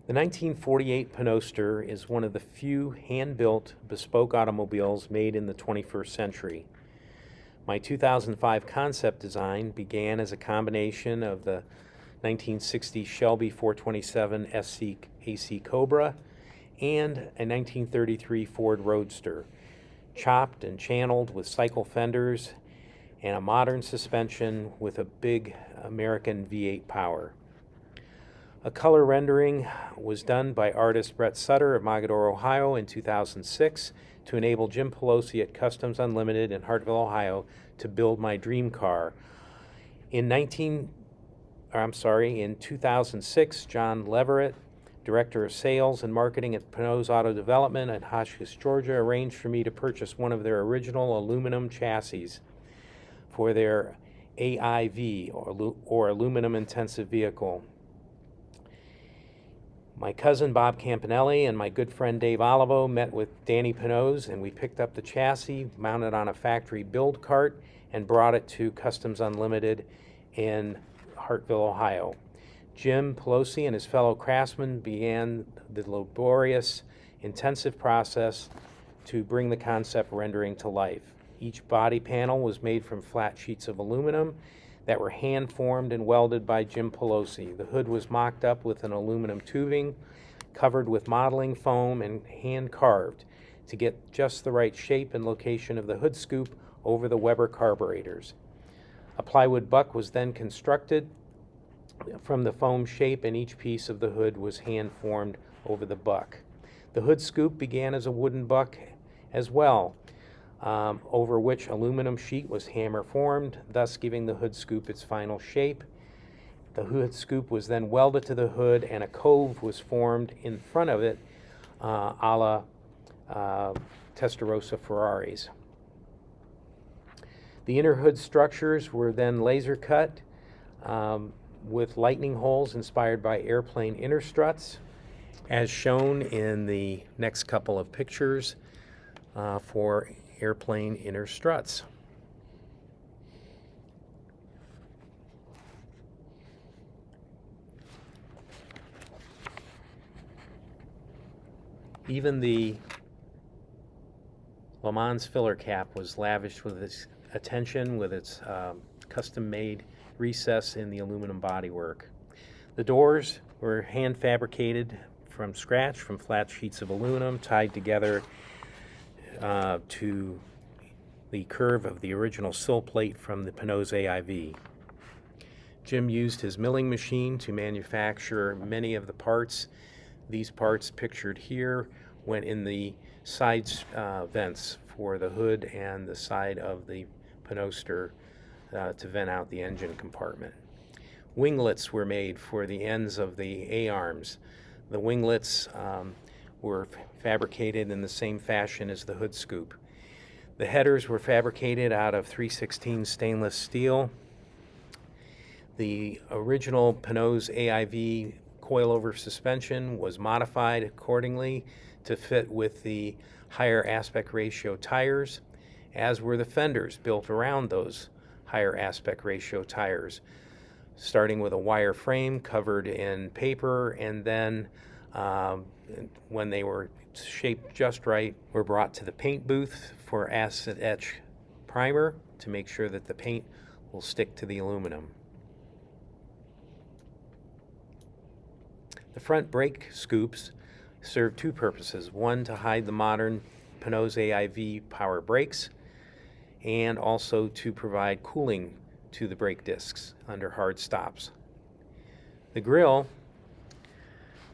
The 1948 Panozster is one of the few hand-built bespoke automobiles made in the 21st century. My 2005 concept design began as a combination of the 1960 Shelby 427 SC AC Cobra and a 1933 Ford Roadster, chopped and channeled with cycle fenders and a modern suspension with a big American V8 power. A color rendering was done by artist Brett Sutter of Mogadore, Ohio in 2006 to enable Jim Palosi at Customs Unlimited in Hartville, Ohio to build my dream car. In 2006, John Leverett, Director of Sales and Marketing at Panoz Auto Development in Hotchkiss, Georgia, arranged for me to purchase one of their original aluminum chassis for their AIV, or Aluminum Intensive Vehicle. My cousin Bob Campanelli and my good friend Dave Olivo met with Danny Panoz, and we picked up the chassis, mounted on a factory build cart, and brought it to Customs Unlimited in Hartville, Ohio. Jim Palosi and his fellow craftsmen began the laborious, intensive process to bring the concept rendering to life. Each body panel was made from flat sheets of aluminum that were hand-formed and welded by Jim Palosi. The hood was mocked up with an aluminum tubing, covered with modeling foam, and hand-carved to get just the right shape and location of the hood scoop over the Weber carburetors. A plywood buck was then constructed from the foam shape, and each piece of the hood was hand-formed over the buck. The hood scoop began as a wooden buck as well, over which aluminum sheet was hammer formed, thus giving the hood scoop its final shape. The hood scoop was then welded to the hood, and a cove was formed in front of it, a la Testarossa Ferraris. The inner hood structures were then laser cut with lightning holes inspired by airplane inner struts, as shown in the next couple of pictures for airplane inner struts. Even the Le Mans filler cap was lavished with its attention, with its custom-made recess in the aluminum bodywork. The doors were hand fabricated from scratch from flat sheets of aluminum tied together to the curve of the original sill plate from the Panoz AIV. Jim used his milling machine to manufacture many of the parts. These parts pictured here went in the side vents for the hood and the side of the Panozster to vent out the engine compartment. Winglets were made for the ends of the A-arms. The winglets were fabricated in the same fashion as the hood scoop. The headers were fabricated out of 316 stainless steel. The original Panoz AIV coilover suspension was modified accordingly to fit with the higher aspect ratio tires, as were the fenders built around those higher aspect ratio tires, starting with a wire frame covered in paper, and then when they were shaped just right, were brought to the paint booth for acid etch primer to make sure that the paint will stick to the aluminum. The front brake scoops serve two purposes: one, to hide the modern Panoz AIV power brakes, and also to provide cooling to the brake discs under hard stops. The grille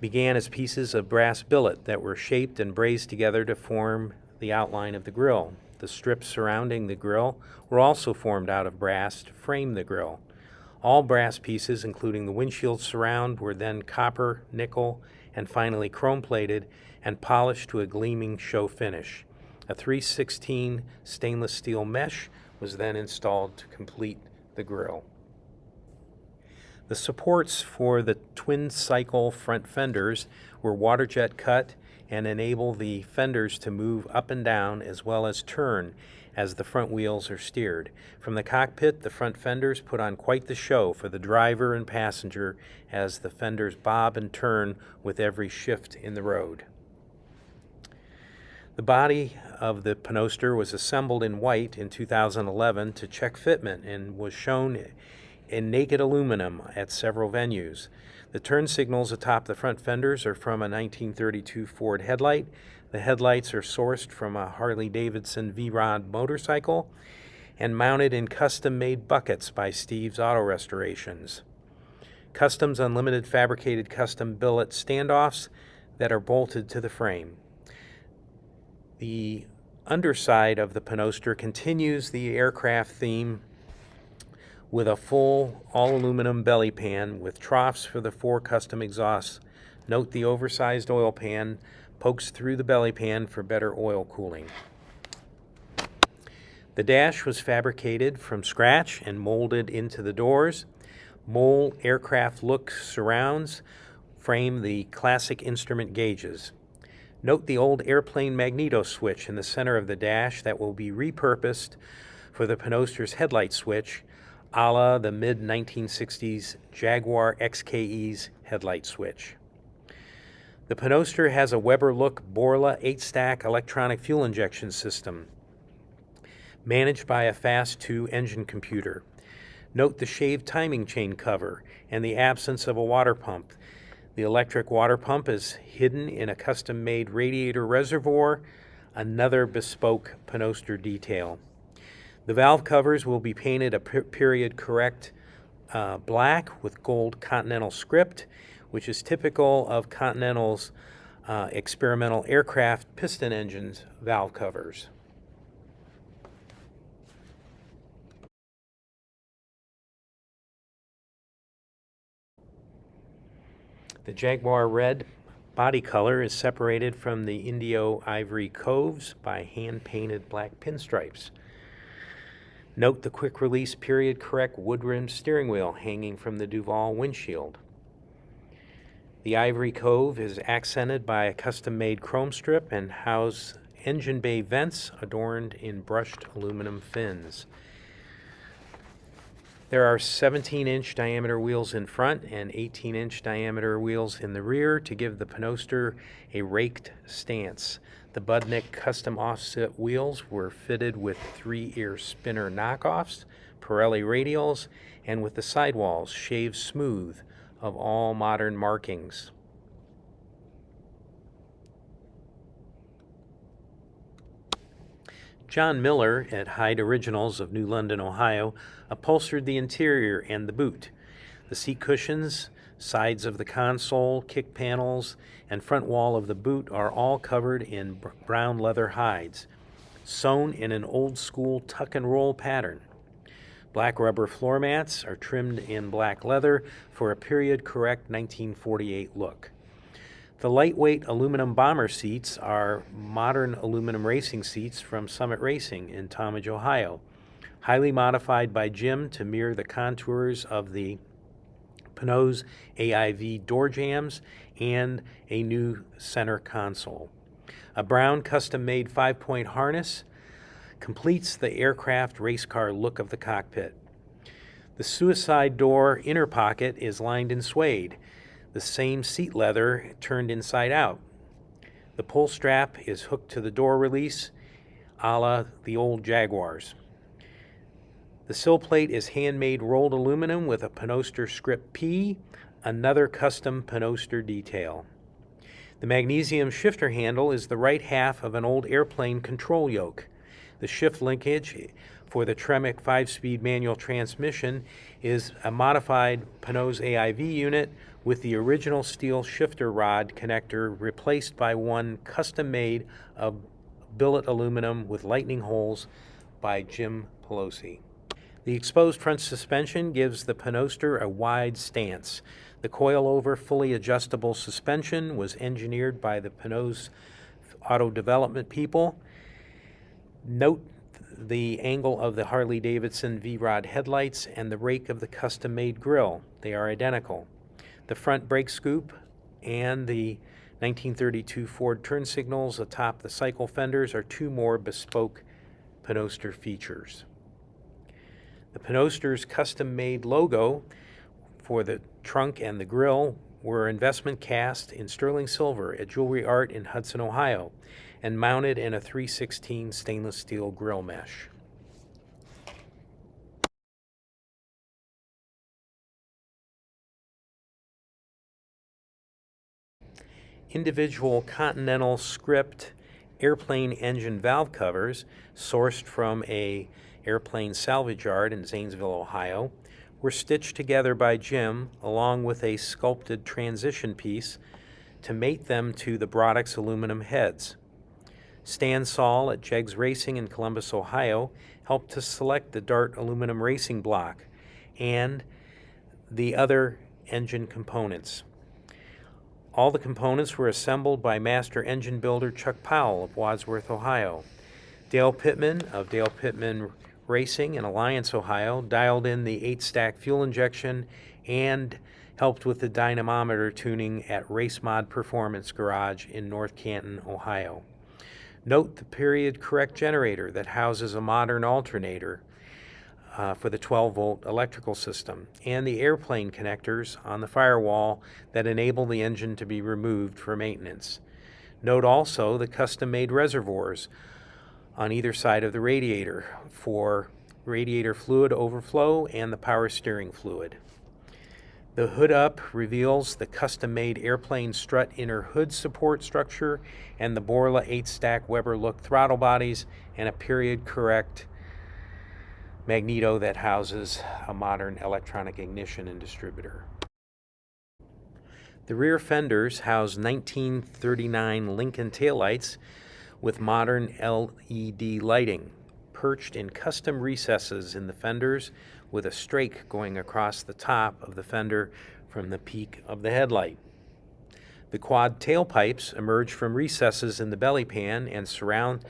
began as pieces of brass billet that were shaped and brazed together to form the outline of the grille. The strips surrounding the grille were also formed out of brass to frame the grille. All brass pieces, including the windshield surround, were then copper, nickel, and finally chrome-plated and polished to a gleaming show finish. A 316 stainless steel mesh was then installed to complete the grille. The supports for the twin-cycle front fenders were water jet cut and enable the fenders to move up and down as well as turn, as the front wheels are steered. From the cockpit, the front fenders put on quite the show for the driver and passenger as the fenders bob and turn with every shift in the road. The body of the Panozster was assembled in white in 2011 to check fitment and was shown in naked aluminum at several venues. The turn signals atop the front fenders are from a 1932 Ford headlight. The headlights are sourced from a Harley-Davidson V-Rod motorcycle and mounted in custom-made buckets by Steve's Auto Restorations. Customs Unlimited fabricated custom billet standoffs that are bolted to the frame. The underside of the Panozster continues the aircraft theme with a full all-aluminum belly pan with troughs for the 4 custom exhausts. Note the oversized oil pan pokes through the belly pan for better oil cooling. The dash was fabricated from scratch and molded into the doors. Mole aircraft look surrounds frame the classic instrument gauges. Note the old airplane magneto switch in the center of the dash that will be repurposed for the Panozster's headlight switch, a la the mid-1960s Jaguar XKE's headlight switch. The Panozster has a Weber-look Borla 8-stack electronic fuel injection system, managed by a Fast 2 engine computer. Note the shaved timing chain cover and the absence of a water pump. The electric water pump is hidden in a custom-made radiator reservoir, another bespoke Panozster detail. The valve covers will be painted a period-correct black with gold Continental script, which is typical of Continental's experimental aircraft piston engines valve covers. The Jaguar red body color is separated from the Indio ivory coves by hand-painted black pinstripes. Note the quick-release period-correct wood-rimmed steering wheel hanging from the Duval windshield. The ivory cove is accented by a custom-made chrome strip and house engine bay vents adorned in brushed aluminum fins. There are 17-inch diameter wheels in front and 18-inch diameter wheels in the rear to give the Panozster a raked stance. The Budnick custom offset wheels were fitted with 3-ear spinner knockoffs, Pirelli radials, and with the sidewalls shaved smooth of all modern markings. John Miller at Hyde Originals of New London, Ohio, upholstered the interior and the boot. The seat cushions, sides of the console, kick panels, and front wall of the boot are all covered in brown leather hides, sewn in an old-school tuck-and-roll pattern. Black rubber floor mats are trimmed in black leather for a period-correct 1948 look. The lightweight aluminum bomber seats are modern aluminum racing seats from Summit Racing in Talmadge, Ohio, highly modified by Jim to mirror the contours of the Panoz AIV door jambs and a new center console. A brown custom-made 5-point harness completes the aircraft race car look of the cockpit. The suicide door inner pocket is lined in suede, the same seat leather turned inside out. The pull strap is hooked to the door release, a la the old Jaguars. The sill plate is handmade rolled aluminum with a Panozster script P, another custom Panozster detail. The magnesium shifter handle is the right half of an old airplane control yoke. The shift linkage for the Tremec 5-speed manual transmission is a modified Panoz AIV unit with the original steel shifter rod connector replaced by one custom-made of billet aluminum with lightning holes by Jim Palosi. The exposed front suspension gives the Panozster a wide stance. The coil-over fully adjustable suspension was engineered by the Panoz auto development people. Note the angle of the Harley-Davidson V-Rod headlights and the rake of the custom-made grille. They are identical. The front brake scoop and the 1932 Ford turn signals atop the cycle fenders are two more bespoke Panozster features. The Panozster's custom-made logo for the trunk and the grille were investment cast in sterling silver at Jewelry Art in Hudson, Ohio, and mounted in a 3/16 stainless steel grille mesh. Individual Continental script airplane engine valve covers, sourced from a airplane salvage yard in Zanesville, Ohio, were stitched together by Jim along with a sculpted transition piece to mate them to the Brodix aluminum heads. Stan Saul at Jegs Racing in Columbus, Ohio, helped to select the Dart aluminum racing block and the other engine components. All the components were assembled by master engine builder Chuck Powell of Wadsworth, Ohio. Dale Pittman of Dale Pittman Racing in Alliance, Ohio, dialed in the 8-stack fuel injection and helped with the dynamometer tuning at Race Mod Performance Garage in North Canton, Ohio. Note the period-correct generator that houses a modern alternator for the 12-volt electrical system, and the airplane connectors on the firewall that enable the engine to be removed for maintenance. Note also the custom-made reservoirs on either side of the radiator for radiator fluid overflow and the power steering fluid. The hood up reveals the custom-made airplane strut inner hood support structure and the Borla 8-stack Weber look throttle bodies and a period-correct magneto that houses a modern electronic ignition and distributor. The rear fenders house 1939 Lincoln taillights with modern LED lighting, perched in custom recesses in the fenders with a strake going across the top of the fender from the peak of the headlight. The quad tailpipes emerge from recesses in the belly pan and surround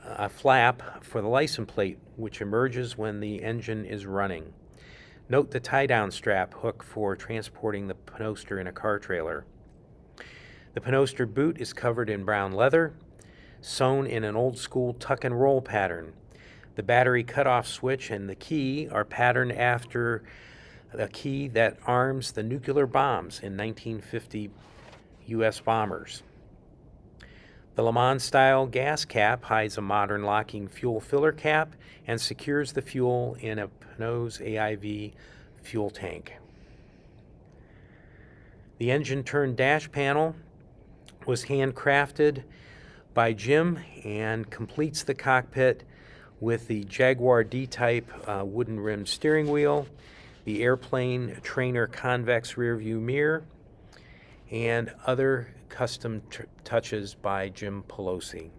a flap for the license plate, which emerges when the engine is running. Note the tie-down strap hook for transporting the Panozster in a car trailer. The Panozster boot is covered in brown leather, sewn in an old-school tuck-and-roll pattern. The battery cutoff switch and the key are patterned after the key that arms the nuclear bombs in 1950 U.S. bombers. The Le Mans-style gas cap hides a modern locking fuel filler cap and secures the fuel in a Panoz AIV fuel tank. The engine turn dash panel was handcrafted by Jim and completes the cockpit with the Jaguar D-type wooden-rimmed steering wheel, the airplane trainer convex rearview mirror, and other custom touches by Jim Palosi.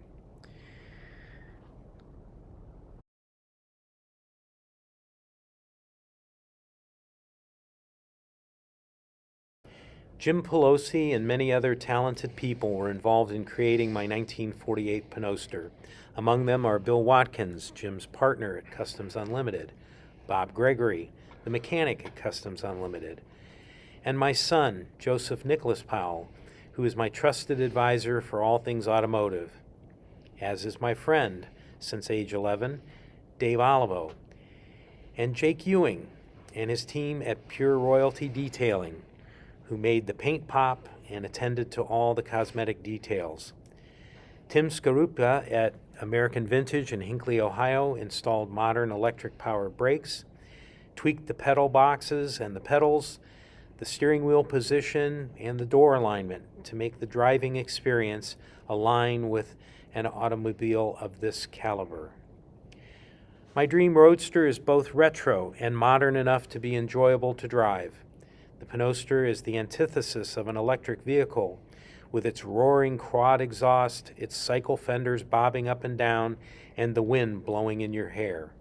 Jim Palosi and many other talented people were involved in creating my 1948 Panozster. Among them are Bill Watkins, Jim's partner at Customs Unlimited, Bob Gregory, the mechanic at Customs Unlimited, and my son, Joseph Nicholas Powell, who is my trusted advisor for all things automotive, as is my friend, since age 11, Dave Olivo, and Jake Ewing and his team at Pure Royalty Detailing, who made the paint pop and attended to all the cosmetic details. Tim Skaroupka at American Vintage in Hinkley, Ohio, installed modern electric power brakes, tweaked the pedal boxes and the pedals, the steering wheel position, and the door alignment to make the driving experience align with an automobile of this caliber. My dream Roadster is both retro and modern enough to be enjoyable to drive. The Panozster is the antithesis of an electric vehicle, with its roaring quad exhaust, its cycle fenders bobbing up and down, and the wind blowing in your hair.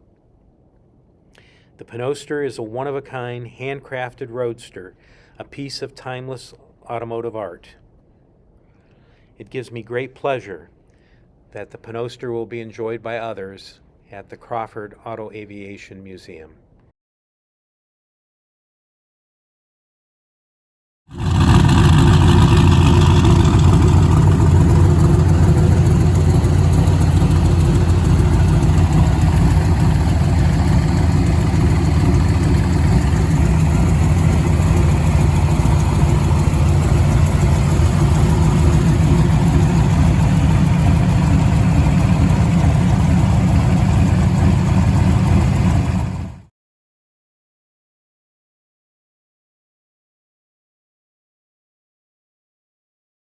The Panozster is a one-of-a-kind, handcrafted roadster, a piece of timeless automotive art. It gives me great pleasure that the Panozster will be enjoyed by others at the Crawford Auto Aviation Museum.